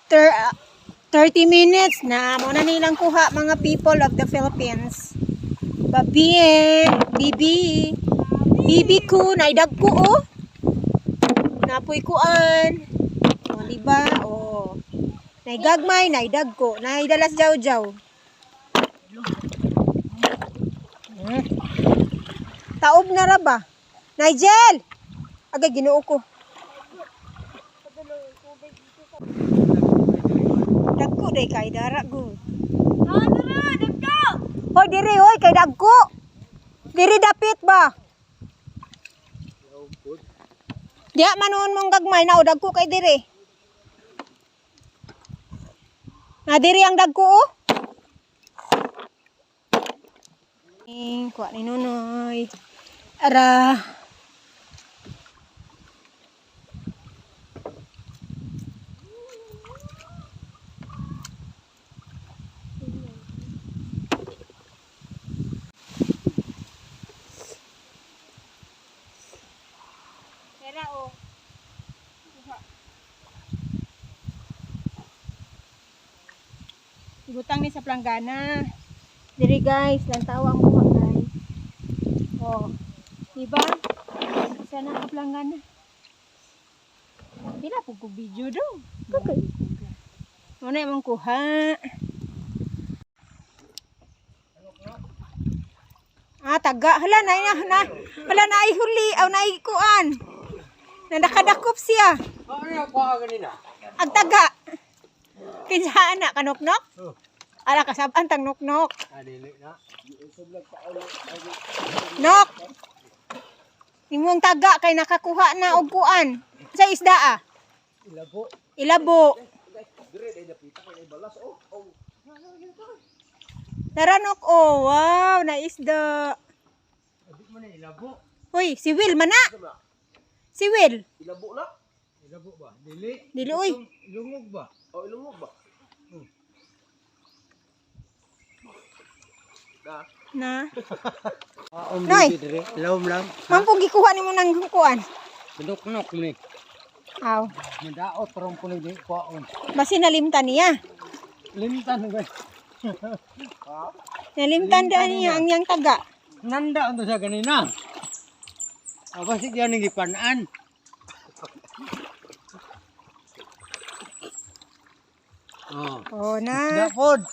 After 30 minutes na muna nilang kuha mga people of the Philippines. Babi, bibi ko, naidag ko oh. Napoy kuan. O diba? O. Naigagmay, naidag ko. Naidalas jaw-jaw. Taob na ra ba? Nigel! Agay, ginuo ko. Dagko day kay dara go. Dagko! Hoy diri hoy kay dagko. Diri dapit ba? Diya manon mong gagmay na o dagko kay diri. Na diri ang dagko oh. Kuha ni Nunoy. Ara. Pera oh. Ibutang ni sa planggana. Diri guys, lantaw ang buha guys. Oh. Diba? Isa na ka planggana. Pila po ko video do. Okay. Muna yung kuha. Ah, taga. Hala na. Hala na ay huli. Aw na ay kuan. Nadakadakop siya. Ano pa ganina? Ang taga. Kinsaan na kanoknok? Ala kasaban tang noknok. Adili na. Nok. Imong taga kay nakakuha na og kuan. Sa isda ah. Ilabo. Ilabo. Dire day dapita kay balas oh. Taranok oh, wow, na isda. Abi mo na ilabo. Hoy, si Will man na. Si Will. Ilabo na. Ilabo ba? Dili. Dili oy. Ilungog ba? Oh, ilungog ba? Na. Noy. Dire. Lawom lang. Mampong gikuha nimo nang kuan. Bedok-nok ni. Aw, Madaot parang puloy di kuaon. basi nalimtan niya. Limtan guys. Nalimtan da niya ang yang taga. Nanda unto sa ganina. Aba si diyan ngi panaan. Oh. Oh na. Dapod.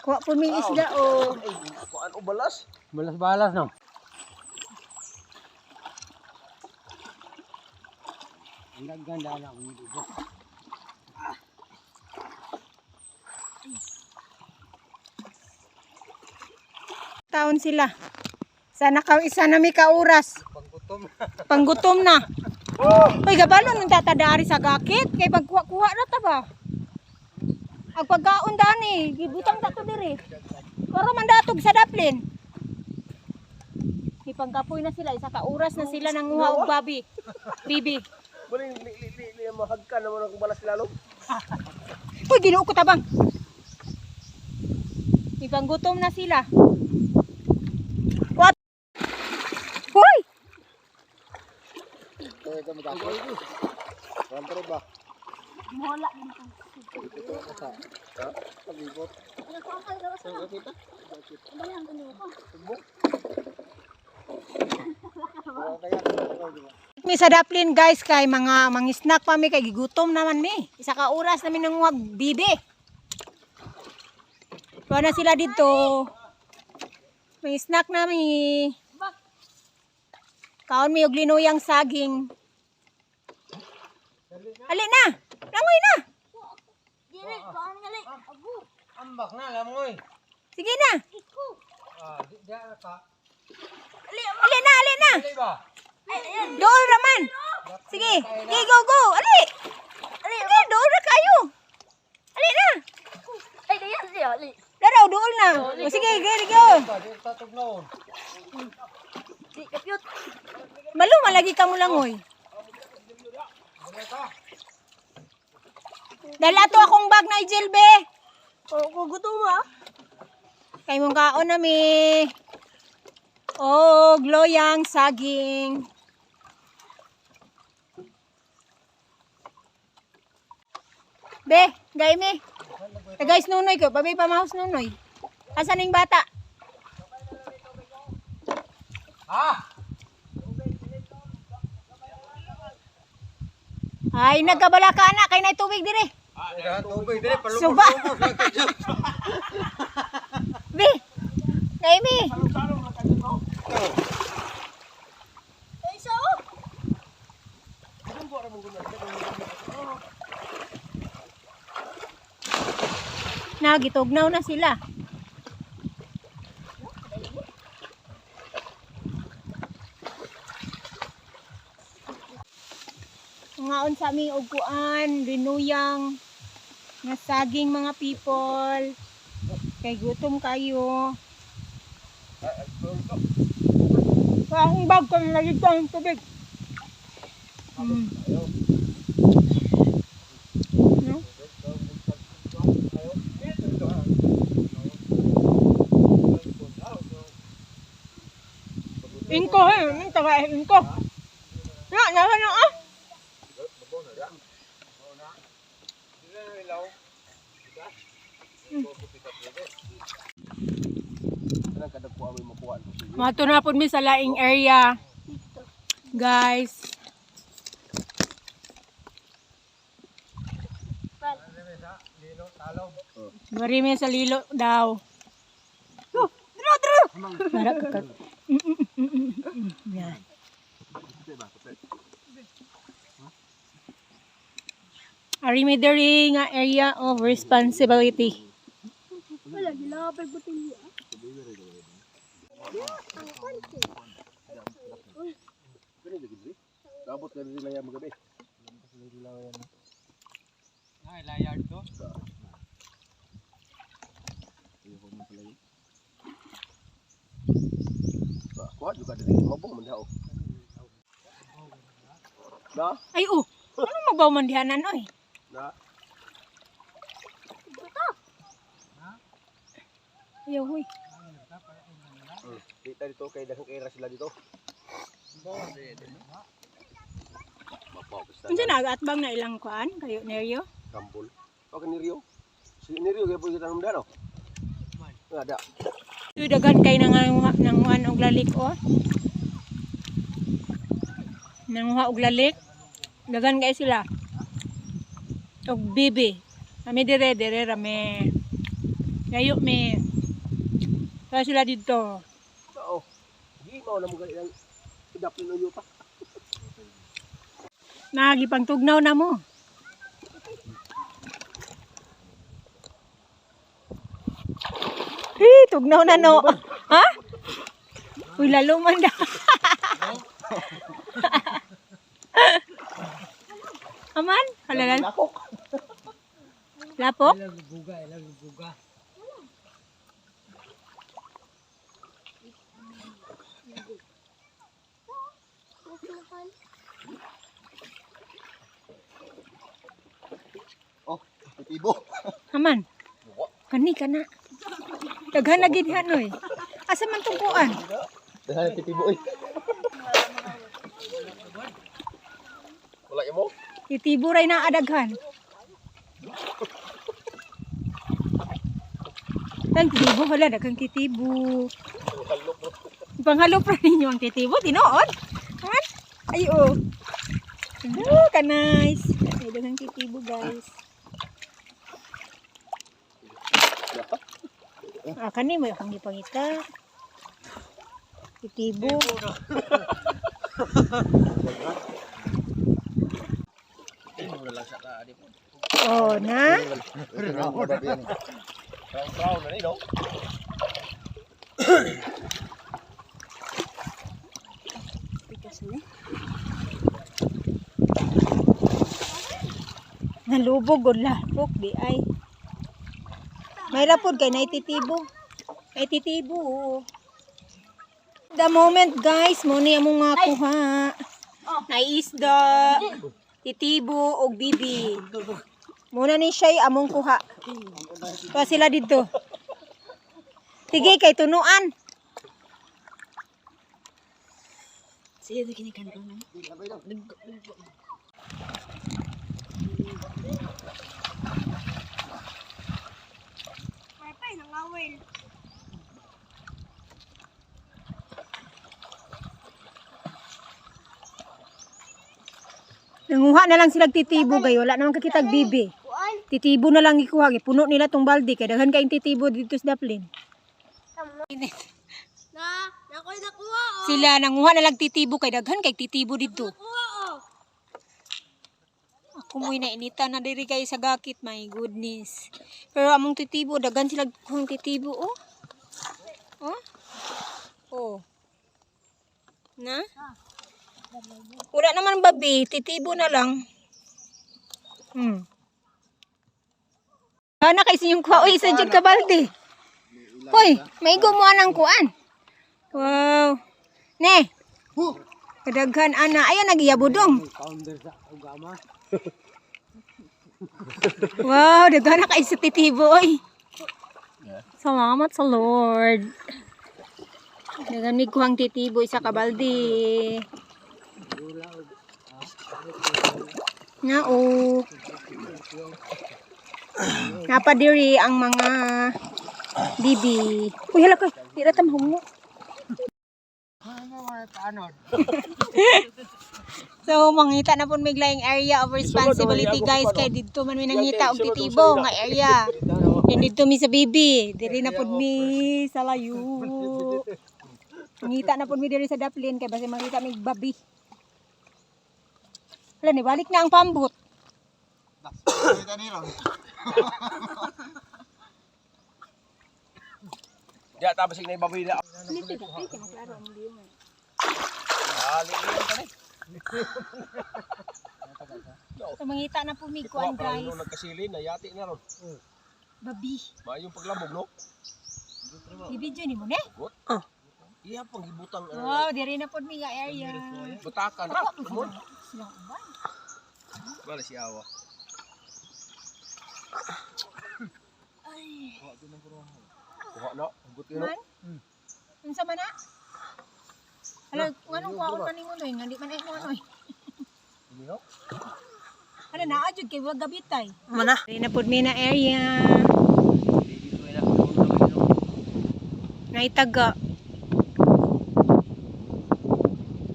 Kuha po may isda oh. Kuan o balas? Balas-balas no. Ang ganda na ang dito. Taon sila. Sana ka isa na may kauras. Panggutom. Panggutom na. Hoy, gabalo nung tatadari sa gakit. Kay pagkuha-kuha na ta ba? Ang pagkaon dani, gibutang ta to diri. Karo man datog sa daplin. Ipangkapoy na sila, isa ka oras na sila nang nguha og babi. Bibi. Muling mahagka naman akong balas lalong. Uy, ginuo ko tabang. Ipanggutom na sila. What? Hoy! Ito mo tapos. Wala ba? Mola. Ito sa. Ha? Pag-ibot. Saan kita? Mi sa daplin guys kay mga snack pa mi kay gigutom naman mi. Isa ka oras namin nang wag bibi. Kuha na sila dito. May snack na mi. Kaon mi og linuyang saging. Ali na. Langoy na. Ambak na lamoy. Sige na. Ah, di ka. Ali na, ali na. Dili ba? Dool raman. Sige. Okay, go, go. Ali. Ali, dool ra kayo. Ali na. Ay, dayan siya, ali. Laraw, dool na. O, sige, go. Di tatugnaon. Di, kapyot. Malo, malagi ka mo langoy. Dala to akong bag na Ijelbe. O, gutom ha? Kay mong kaon na mi. Oh, gloyang saging. Be, gaimi. Guys, nunoy ko. Babay pamahos nunoy. Asan yung bata? Ay, nagkabala ka na. Kay na tubig dire. Tubig dire Suba. Be, gaimi. Ay, isa oh. Nagitugnaw na sila. Ngaon sa aming uguan, linuyang, nga saging mga people. Kay gutom kayo. Ang bag ko na lagi ang tubig. No? Ingko yung taga ingko. Na, nawa na ah. Mato na po mi sa laing area. Guys. Marimi sa lilo daw. Dro. Para ka. Yan. Arimi diri nga area of responsibility. Wala, gilapay butilya. Dabot ka rin sila yung magabi. Ay, layard to. Kuha juga dari mabong man daw. Da? Ay ano mabaw man dihanan oy? Da. Ayaw huy. Kita dito kay daghang era sila dito. Unsa nagaatbang na ilang kuan kayo neryo? Kambol. O kan Rio. Si Rio kay pwede tanong dano. Ada. Dagan kay nang og lalik o. Nanguha og lalik. Dagan kay sila. Og bibi. Kami dire rame. Gayo me. Kaya sila dito. Oo. Di mo na mo gali idap ni yuta. Nagipang tugnaw na mo. Tugnaw na no. Ha? Uy, lalo man da. Aman? Halalan? Lapok. Lapok? Ilang guga. Oh, ibo. Aman? Kani ka na. Daghan na gid hanoy. Asa man tungkuan? Dahil titibo eh. Wala mo? Titiburay na adaghan. Tang titibo hala daghang titibo. Panghalop ra ninyo ang titibo tinuod. Aman? Ay ka nice. Ay daghang titibo guys. Kani mo akong gipangita. Titibo. Oh, na? Round na nito. Nalubog o lapok di ay. May lapod kay naititibo. Naititibo. The moment guys, mo ni among nga kuha. Naisda, titibo og bibi. Muna ni siya among kuha. Pa sila dito. Sige kay tunuan. Sige, kini kanto na. May pa, nangawin. Nanguha na lang sila titibo gay, wala naman kakitag bibi. Kuan. Titibo na lang ikuha, puno nila tong balde kay daghan kayong titibo dito sa daplin. Nakoy nakuha oh. Sila nanguha na lang titibo kay daghan kay titibo dito. Nakuha oh. Ako mo'y nainita na diri kay sa gakit, my goodness. Pero among titibo, daghan sila kuhang titibo, oh. Oh? Oh. Na? Wala naman babi, titibo na lang. Ana kay sinyong kuha, oy, isa jud ka balde. Hoy, maigo mo anang kuan. Wow. Ne. Kadaghan ana, ayan nagiyabudong. Founder sa ugama. Wow, daghan na kay sa titibo, oy. Salamat sa Lord. Daghan mig kuhang titibo isa ka balde. Nao. Napadiri ang mga bibi. Uy, hala koy. Di na tamahungo. So, mangita na po may laing area of responsibility, guys. Kaya dito man may nangita og titibo nga area. And dito mi sa bibi. Diri na po mi sa layo. Mangita na po mi diri sa daplin. Kaya basta mangita mi babi. Hala ni, balik na ang pambut. Dia tapos na ibaboy na. Dito na, dito maklaro ang liungan. Liyan pa rin. So, mangita na po mi kuan, guys. Nagkasilin, nayati na ron. Babi. Mayong paglabog, no? Ibidyo ni mo, ne? Iya pang gibutang Wow, diri na po mi nga area. butakan. Silang uban. Wala si Awa. Kuha na, hugot yun. Man? Unsa man na? Hala, nganong kuwaon man ningon oy, ngandi man ay mo anoy. Hala na ajud kay wag gabitay. Mana? Diri na pud mi na area. Naitaga.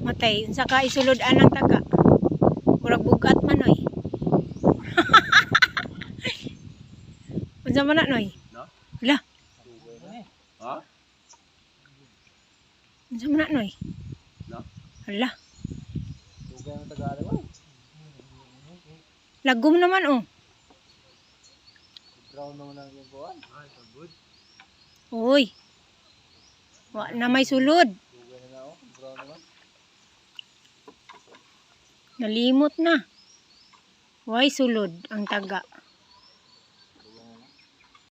Matay, unsa ka isulod anang taga? Murag bugat man oy. Unsa man na noy? No? Hala, Ha? unsa man na noy? No? Hala, Dugay ang Tagalog. lagom naman oh. Brown naman ang yung kuhan. Ay, good. Uy. Wa na may sulod. Dugay na ako. Brown naman. Nalimot na. Why sulod ang taga?